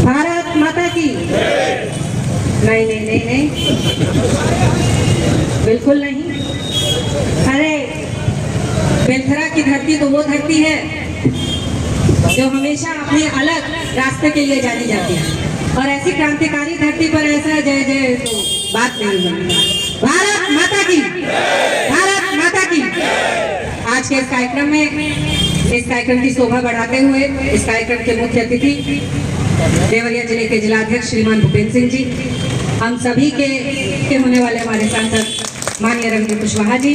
भारत माता की नहीं नहीं नहीं नहीं, बिल्कुल नहीं। अरे बेलथरा की धरती तो वो धरती है जो हमेशा अपने अलग रास्ते के लिए जानी जाती है, और ऐसी क्रांतिकारी धरती पर ऐसा जय जय तो बात नहीं है। भारत माता की, भारत माता की। आज के इस कार्यक्रम की शोभा बढ़ाते हुए इस कार्यक्रम के मुख्य अतिथि देवरिया जिले के जिलाध्यक्ष श्रीमान भूपेंद्र सिंह जी, हम सभी के होने वाले हमारे सांसद माननीय रंजीत कुशवाहा जी,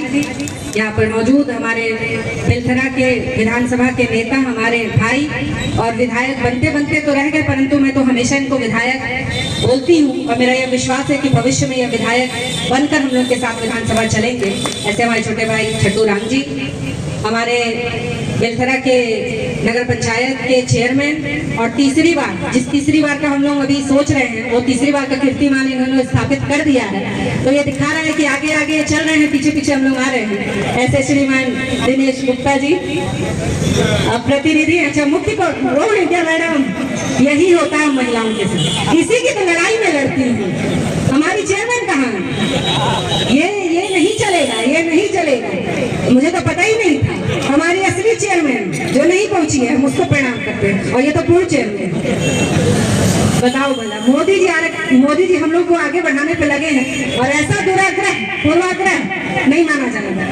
यहाँ पर मौजूद हमारे बेलथरा के विधानसभा के नेता, हमारे भाई और विधायक बनते बनते तो रह गए, परंतु मैं तो हमेशा इनको विधायक बोलती हूँ और मेरा यह विश्वास है कि भविष्य में यह विधायक बनकर हम लोग के साथ विधानसभा चलेंगे। ऐसे हमारे छोटे भाई छट्टू राम जी, हमारे बेलथरा के नगर पंचायत के चेयरमैन, और तीसरी बार का हम लोग अभी सोच रहे हैं, वो तीसरी बार का कीर्तिमान इन्होंने स्थापित कर दिया है, तो ये दिखा रहा है कि आगे आगे चल रहे हैं, पीछे पीछे हम लोग आ रहे हैं। ऐसे श्रीमान दिनेश गुप्ता जी प्रतिनिधि, अच्छा मुख्य रोड इंडिया मैडम, यही होता है महिलाओं के साथ, इसी की तो लड़ाई में लड़ती हूँ। हमारी चेयरमैन कहाँ है? ये नहीं चलेगा, ये नहीं चलेगा, मुझे तो पता ही नहीं था। हमारी असली चेयरमैन जो नहीं पहुंची है, हम उसको प्रणाम करते हैं, और ये तो पूर्व चेयरमैन। बताओ भला, मोदी जी हम लोग को आगे बढ़ाने पे लगे हैं, और ऐसा पूर्वाग्रह नहीं माना जाएगा।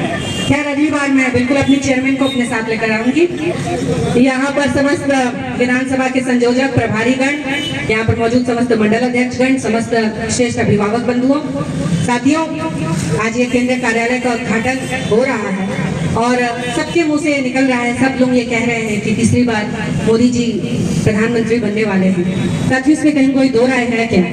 खैर अगली बार मैं बिल्कुल अपनी चेयरमैन को अपने साथ लेकर आऊंगी। यहाँ पर समस्त विधानसभा के संयोजक, प्रभारीगण, यहाँ पर मौजूद समस्त मंडल अध्यक्षगण, समस्त श्रेष्ठ अभिभावक बंधुओं, साथियों, आज ये केंद्रीय कार्यालय का उद्घाटन हो रहा है और सबके मुंह से निकल रहा है, सब लोग ये कह रहे हैं कि तीसरी बार मोदी जी प्रधानमंत्री बनने वाले हैं। साथियों, इसमें कहीं कोई दो राय है क्या?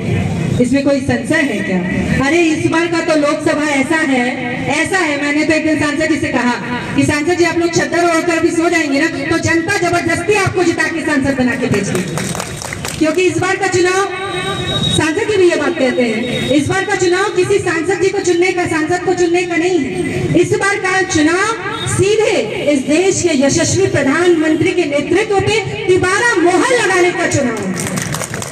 इसमें कोई संशय है क्या? अरे इस बार का तो लोकसभा ऐसा है, मैंने तो एक दिन सांसद जी से कहा कि सांसद जी आप लोग चद्दर ओढ़कर भी सो जाएंगे ना, तो जनता जबरदस्ती आपको जिता के सांसद बना के भेजेगी, क्योंकि इस बार का चुनाव, सांसद जी भी ये बात कहते हैं, इस बार का चुनाव किसी सांसद जी को चुनने का, सांसद को चुनने का नहीं है। इस बार का चुनाव सीधे इस देश के यशस्वी प्रधानमंत्री के नेतृत्व पे दोबारा मोहर लगाने का चुनाव है।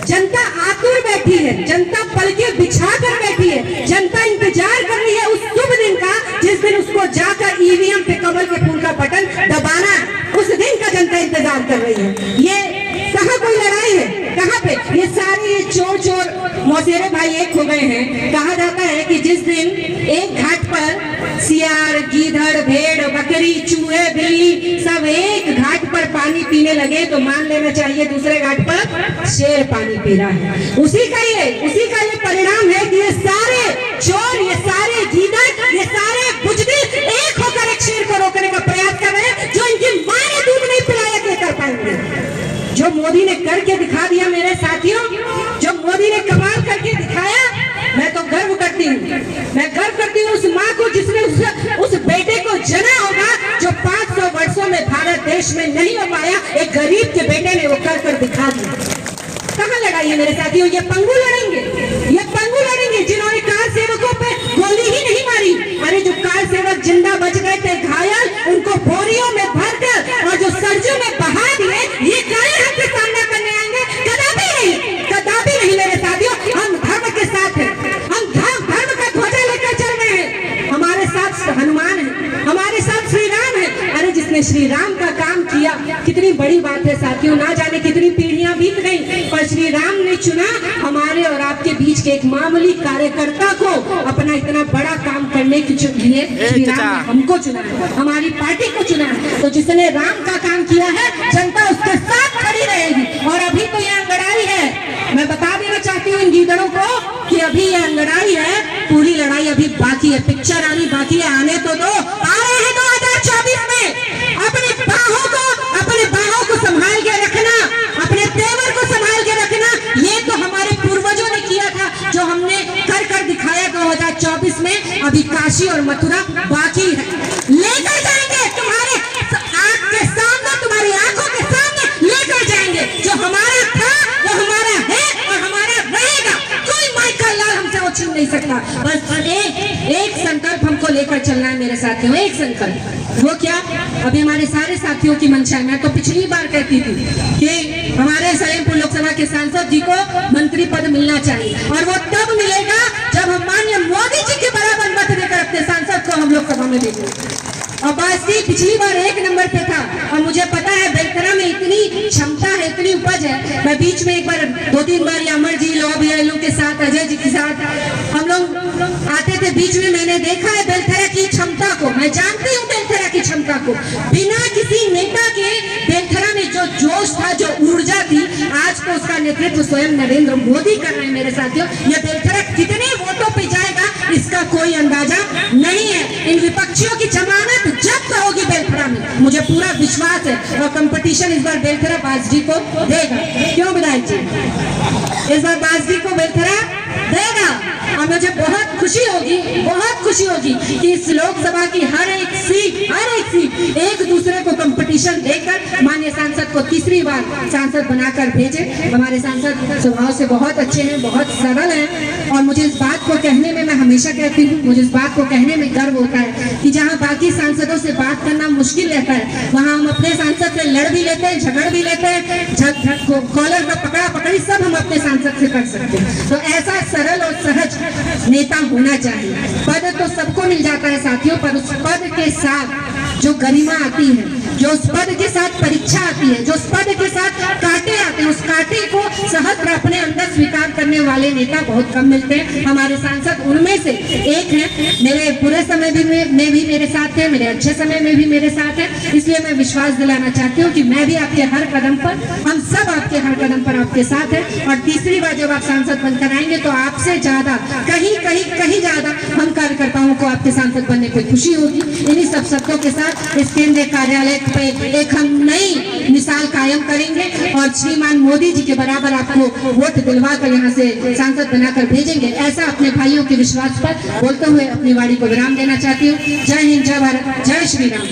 जनता आतुर बैठी है, जनता पलके बिछा कर बैठी है, जनता इंतजार कर रही है उस शुभ दिन का जिस दिन उसको जाकर ईवीएम पे कमल के फूल का बटन दबाना, उस दिन का जनता इंतजार कर रही है। ये कहाँ कोई लड़ाई है? कहाँ पे? ये सारे चोर मौसेरे भाई एक हो गए हैं। कहा जाता है कि जिस दिन एक घाट पर सियार, गीदड़, भेड़, बकरी, चूहे, बिल्ली सब एक घाट पर पानी पीने लगे, तो मान लेना चाहिए दूसरे घाट पर शेर पानी पी रहा है। उसी का ये परिणाम है कि ये सारे चोर, ये सारे गीदड़, ये सारे बुजदिल एक होकर एक शेर को रोकने का प्रयास कर रहे हैं, जो इनकी मां ने दूध नहीं पिलाया के कर पाएंगे। जो मोदी ने करके दिखा दिया मेरे साथियों, जो मोदी ने कमाल करके दिखाया, मैं तो गर्व करती हूँ। मैं गर्व करती हूँ उस माँ को जिसने उस बेटे को जना होगा जो 500 वर्षों में भारत देश में नहीं हो पाया, एक गरीब के बेटे ने वो कर दिखा दिया। कहाँ लड़ाई है मेरे साथियों? ये पंगु लड़ेंगे जिन्होंने कार सेवकों पे गोली ही नहीं मारी। अरे जो कार सेवक जिंदा बच गए थे, घायल, उनको बोरियों में भरकर और जो सरजू में बहा दिए, ये काले हाथ से सामना करने आएंगे? कदापि नहीं मेरे साथियों। हम धर्म के साथ हैं, हम धर्म का ध्वजा लेकर चल रहे हैं। हमारे साथ हनुमान है, हमारे साथ श्री राम है। अरे जिसने श्री राम का काम किया, कितनी बड़ी बात है साथियों। ना जाने कितनी पीढ़ियां बीत गई, पर श्री राम ने चुना हमारे और आपके बीच के एक मामूली कार्यकर्ता को अपना इतना बड़ा काम करने के लिए। श्री राम ने हमको चुना है, हमारी पार्टी को चुना है। तो जिसने राम का काम किया है, जनता उसके साथ खड़ी रहेगी। और अभी तो यहाँ लड़ाई है, मैं बता देना चाहती हूँ इन गीदड़ों को कि अभी यह लड़ाई है, पूरी लड़ाई अभी बाकी है, पिक्चर आनी बाकी है। आने तो दो, आ रहे हैं 2024 में। अपने बाहों को संभाल के रखना, अपने तेवर को संभाल के रखना। ये तो हमारे पूर्वजों ने किया था, जो हमने कर दिखाया 2024 में। अभी काशी और मथुरा बाकी है, लेकर जाएंगे तुम्हारे आंख के सामने, तुम्हारी आंखों के सामने लेकर जाएंगे। जो हमारा था वो हमारा है और हमारा रहेगा। कोई माइकल लाल हमसे वो छीन नहीं सकता। बस एक संकल्प हमको लेकर चलना है मेरे साथियों, एक संकल्प। वो क्या? अभी हमारे सारे साथियों की मंशा है। मैं तो पिछली बार कहती थी कि हमारे सलेमपुर लोकसभा के सांसद जी को मंत्री पद मिलना चाहिए, और वो तब मिलेगा जब हम माननीय मोदी जी के बराबर मत देकर अपने सांसद को हम लोकसभा में भेजेंगे। और बासठी पिछली बार 1 नंबर पे था, और मुझे पता है बेलतरा में इतनी क्षमता है, इतनी उपज है। मैं बीच में एक बार 2-3 बार अमर जी लोग के साथ, अजय जी के साथ हम लोग आते थे, बीच में मैंने देखा है बेलतरा की क्षमता को। मैं जानती हूँ बेलतरा की क्षमता को। बिना किसी नेता के बेलतरा में जो जोश था, जो ऊर्जा थी, आज तो उसका नेतृत्व स्वयं नरेंद्र मोदी कर रहे हैं मेरे साथियों। ये बेलतरा कितने वोटों पे जाएगा इसका कोई अंदाजा नहीं है। इन विपक्षियों की जमानत जब्त होगी बेलतरा में, मुझे पूरा विश्वास है। और कंपटीशन इस बार बेलतरा बासडी को देगा। क्यों विधायक जी? इस बार बासडी को बेलतरा देगा, और मुझे बहुत खुशी होगी कि इस लोकसभा की हर एक सीट एक दूसरे को कंपटीशन देकर माननीय सांसद को तीसरी बार सांसद बनाकर भेजे। हमारे सांसद स्वभाव से बहुत अच्छे हैं, बहुत सरल हैं, और मुझे इस बात को कहने में, मैं हमेशा कहती हूँ, मुझे इस बात को कहने में गर्व होता है कि जहाँ बाकी सांसदों से बात करना मुश्किल रहता है, वहाँ हम अपने सांसद से लड़ भी लेते हैं, झगड़ भी लेते हैं, कॉलर में पकड़ा पकड़ी सब हम अपने सांसद से कर सकते हैं। तो ऐसा सरल और सहज नेता होना चाहिए। पद तो सबको मिल जाता है साथियों, पर उस पद के साथ जो गरिमा आती है, जो उस पद के साथ परीक्षा आती है, जो उस पद के साथ कांटे आते हैं, उस कांटे को सहज अपने अंदर स्वीकार करने वाले नेता बहुत कम मिलते हैं। हमारे सांसद उनमें से एक हैं। मेरे बुरे समय में भी मेरे साथ थे, मेरे अच्छे समय में भी मेरे साथ हैं। इसलिए मैं विश्वास दिलाना चाहती हूँ कि मैं भी आपके हर कदम पर, हम सब आपके हर कदम पर आपके साथ हैं। और तीसरी बार जब आप सांसद बनकर आएंगे तो आपसे ज्यादा, कहीं ज्यादा हम कार्यकर्ताओं को आपके सांसद बनने पर खुशी होगी। इन्हीं सब शब्दों के साथ इस केंद्रीय कार्यालय पे एक हम नई मिसाल कायम करेंगे, और श्रीमान मोदी जी के बराबर आपको वोट दिलवा कर यहाँ से सांसद बनाकर भेजेंगे। ऐसा अपने भाइयों के विश्वास पर बोलते हुए अपनी वाणी को विराम देना चाहती हूँ। जय हिंद, जय भारत, जय श्री राम।